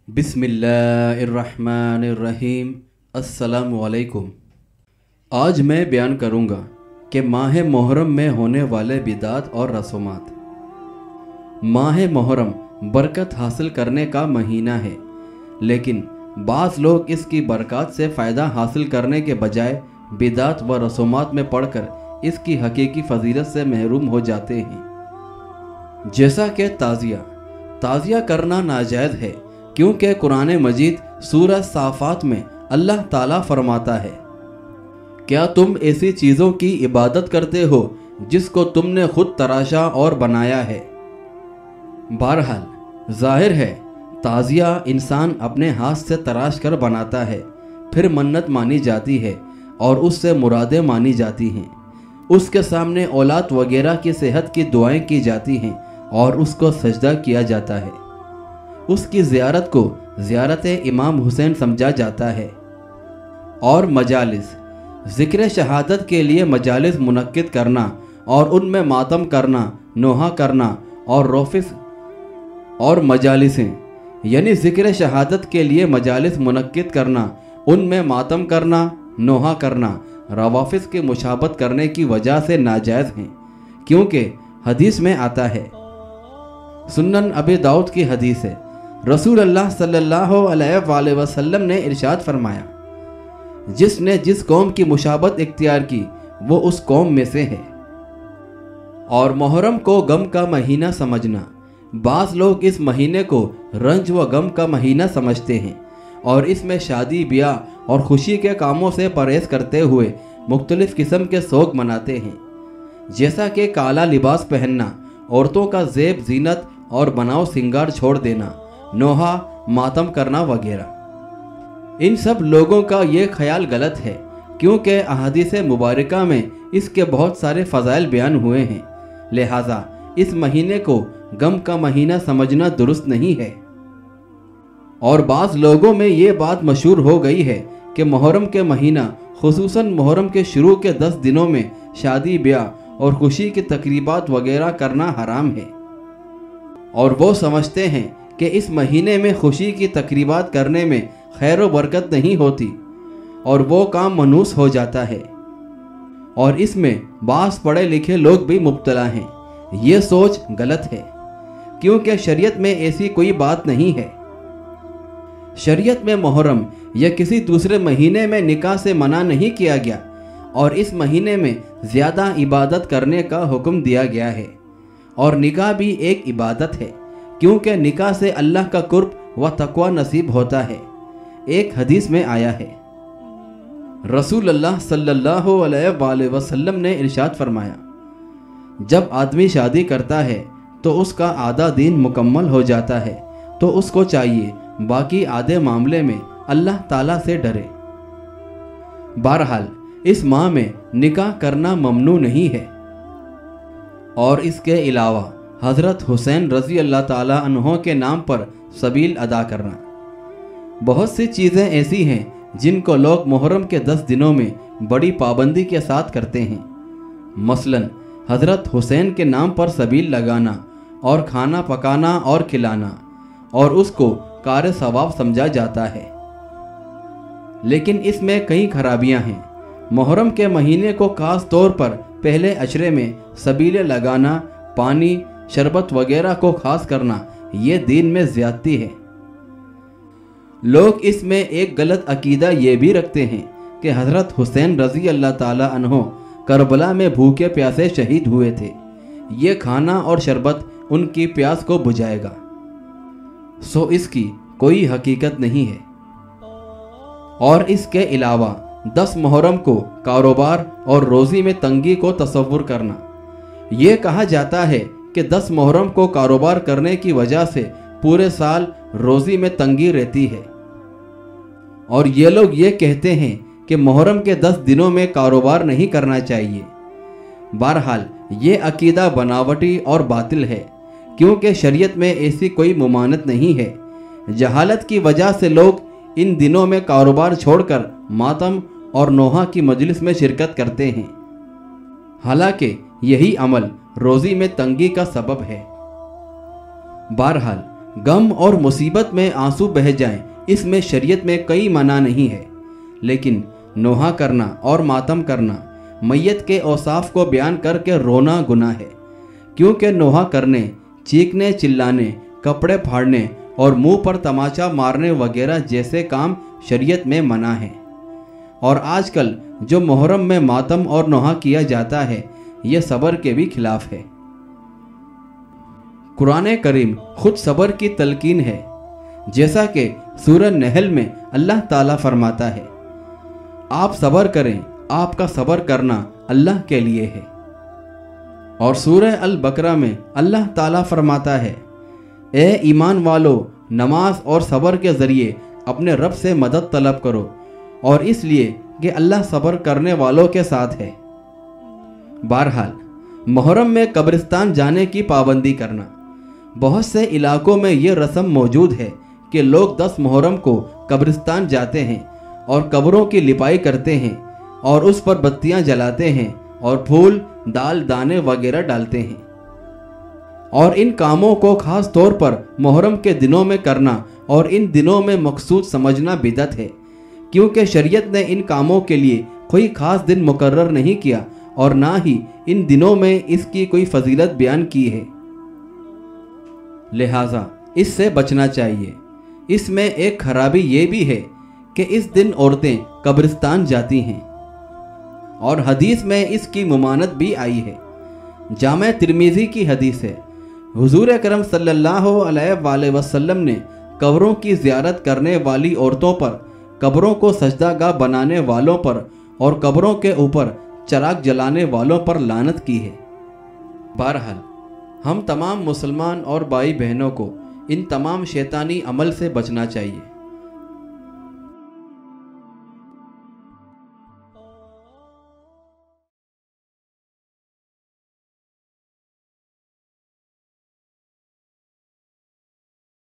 बिस्मिल्लाहिर्रहमानिर्रहीम। अस्सलामुअलैकुम। आज मैं बयान करूँगा कि माह मुहर्रम में होने वाले बिदात और रसूमात। माह मुहर्रम बरकत हासिल करने का महीना है, लेकिन बाज़ लोग इसकी बरकत से फ़ायदा हासिल करने के बजाय बिदात व रसूमात में पढ़कर इसकी हकीकी फजीलत से महरूम हो जाते हैं। जैसा कि ताज़िया करना नाजायज़ है, क्योंकि कुरान मजीद सूरह साफ़ात में अल्लाह ताला फरमाता है, क्या तुम ऐसी चीज़ों की इबादत करते हो जिसको तुमने खुद तराशा और बनाया है। बहरहाल ज़ाहिर है ताज़िया इंसान अपने हाथ से तराश कर बनाता है, फिर मन्नत मानी जाती है और उससे मुरादें मानी जाती हैं। उसके सामने औलाद वगैरह की सेहत की दुआएं की जाती हैं और उसको सजदा किया जाता है। उसकी ज़ियारत को ज़ियारत इमाम हुसैन समझा जाता है। और मजालिस, ज़िक्र शहादत के लिए मजालिस मुनक्किद करना और उनमें मातम करना, नोहा करना और रोफिस और मजालिसें, यानी ज़िक्र शहादत के लिए मजालिस मुनक्किद करना, उनमें मातम करना, नोहा करना, रवाफिस की मुशाबत करने की वजह से नाजायज़ हैं, क्योंकि हदीस में आता है, सुनन अबी दाऊद की हदीस है, रसूल अल्लाह सल्लल्लाहु अलैहि वसल्लम ने इरशाद फरमाया, जिसने जिस कौम की मुशाबत इख्तियार की वो उस कौम में से है। और मुहर्रम को गम का महीना समझना, बाज़ लोग इस महीने को रंज व गम का महीना समझते हैं और इसमें शादी ब्याह और खुशी के कामों से परहेज़ करते हुए मुख्तलिफ़ किस्म के शौक़ मनाते हैं, जैसा कि काला लिबास पहनना, औरतों का ज़ेब जीनत और बनाव सिंगार छोड़ देना, नोहा, मातम करना वगैरह। इन सब लोगों का ये ख्याल गलत है, क्योंकि अहादीस मुबारका में इसके बहुत सारे फ़ज़ाइल बयान हुए हैं। लिहाजा इस महीने को गम का महीना समझना दुरुस्त नहीं है। और बाज़ लोगों में ये बात मशहूर हो गई है कि मुहर्रम के महीना, खुसूसन मुहर्रम के शुरू के 10 दिनों में शादी ब्याह और खुशी की तकरीबात वगैरह करना हराम है, और वो समझते हैं कि इस महीने में खुशी की तकरीबात करने में खैर व बरकत नहीं होती और वो काम मनूस हो जाता है। और इसमें बाज़ पढ़े लिखे लोग भी मुब्तला हैं। ये सोच गलत है, क्योंकि शरीयत में ऐसी कोई बात नहीं है। शरीयत में मुहर्रम या किसी दूसरे महीने में निकाह से मना नहीं किया गया, और इस महीने में ज़्यादा इबादत करने का हुक्म दिया गया है। और निकाह भी एक इबादत है, क्योंकि निकाह से अल्लाह का कुर्ब व तक़वा नसीब होता है। एक हदीस में आया है, रसूल अल्लाह सल्लल्लाहु अलैहि वसल्लम ने इरशाद फरमाया, जब आदमी शादी करता है तो उसका आधा दीन मुकम्मल हो जाता है, तो उसको चाहिए बाकी आधे मामले में अल्लाह ताला से डरे। बहरहाल इस माह में निकाह करना ममनू नहीं है। और इसके अलावा हज़रत हुसैन रज़ी अल्लाह ताला अन्हो के नाम पर सबील अदा करना। बहुत सी चीज़ें ऐसी हैं जिनको लोग मुहर्रम के 10 दिनों में बड़ी पाबंदी के साथ करते हैं। मसलन हज़रत हुसैन के नाम पर सबील लगाना और खाना पकाना और खिलाना, और उसको कार सवाब समझा जाता है। लेकिन इसमें कई खराबियां हैं। मुहर्रम के महीने को खास तौर पर पहले अशरे में सबीले लगाना, पानी शरबत वगैरह को खास करना, ये दीन में ज़्यादती है। लोग इसमें एक गलत अकीदा ये भी रखते हैं कि हज़रत हुसैन रज़ी अल्लाह ताला अन्हो करबला में भूखे प्यासे शहीद हुए थे, ये खाना और शरबत उनकी प्यास को बुझाएगा। सो इसकी कोई हकीकत नहीं है। और इसके अलावा 10 मुहर्रम को कारोबार और रोज़ी में तंगी को तसव्वुर करना। ये कहा जाता है कि 10 मुहर्रम को कारोबार करने की वजह से पूरे साल रोज़ी में तंगी रहती है, और ये लोग ये कहते हैं कि मुहर्रम के 10 दिनों में कारोबार नहीं करना चाहिए। बहरहाल ये अकीदा बनावटी और बातिल है, क्योंकि शरीयत में ऐसी कोई मुमानत नहीं है। जहालत की वजह से लोग इन दिनों में कारोबार छोड़कर मातम और नोहा की मजलिस में शिरकत करते हैं, हालांकि यही अमल रोज़ी में तंगी का सबब है। बहरहाल गम और मुसीबत में आंसू बह जाएं, इसमें शरीयत में कोई मना नहीं है, लेकिन नोहा करना और मातम करना, मैयत के औसाफ को बयान करके रोना गुनाह है। क्योंकि नोहा करने, चीखने चिल्लाने, कपड़े फाड़ने और मुंह पर तमाचा मारने वगैरह जैसे काम शरीयत में मना है। और आजकल जो मुहर्रम में मातम और नोहा किया जाता है, यह सब्र के भी खिलाफ है। कुरान करीम खुद सब्र की तलकीन है, जैसा कि सूरह नहल में अल्लाह ताला फरमाता है, आप सब्र करें, आपका सब्र करना अल्लाह के लिए है। और सूरह अल बकरा में अल्लाह ताला फरमाता है, ए ईमान वालो, नमाज और सब्र के ज़रिए अपने रब से मदद तलब करो, और इसलिए कि अल्लाह सब्र करने वालों के साथ है। बहरहाल मुहर्रम में कब्रिस्तान जाने की पाबंदी करना। बहुत से इलाकों में ये रस्म मौजूद है कि लोग 10 मुहर्रम को कब्रिस्तान जाते हैं और कब्रों की लिपाई करते हैं और उस पर बत्तियां जलाते हैं और फूल, दाल, दाने वगैरह डालते हैं। और इन कामों को खास तौर पर मुहर्रम के दिनों में करना और इन दिनों में मकसूद समझना बिदअत है, क्योंकि शरीयत ने इन कामों के लिए कोई खास दिन मुकर्रर नहीं किया और ना ही इन दिनों में इसकी कोई फजीलत बयान की है। लिहाजा इससे बचना चाहिए। इसमें एक खराबी ये भी है कि इस दिन औरतें कब्रिस्तान जाती हैं और हदीस में इसकी मुमानत भी आई है। जामे तिरमिज़ी की हदीस है, हुजूर अकरम सल्लल्लाहु अलैहि वसल्लम ने कब्रों की ज़ियारत करने वाली औरतों पर, कब्रों को सजदागाह बनाने वालों पर और कब्रों के ऊपर चराग जलाने वालों पर लानत की है। बहरहाल हम तमाम मुसलमान और भाई बहनों को इन तमाम शैतानी अमल से बचना चाहिए।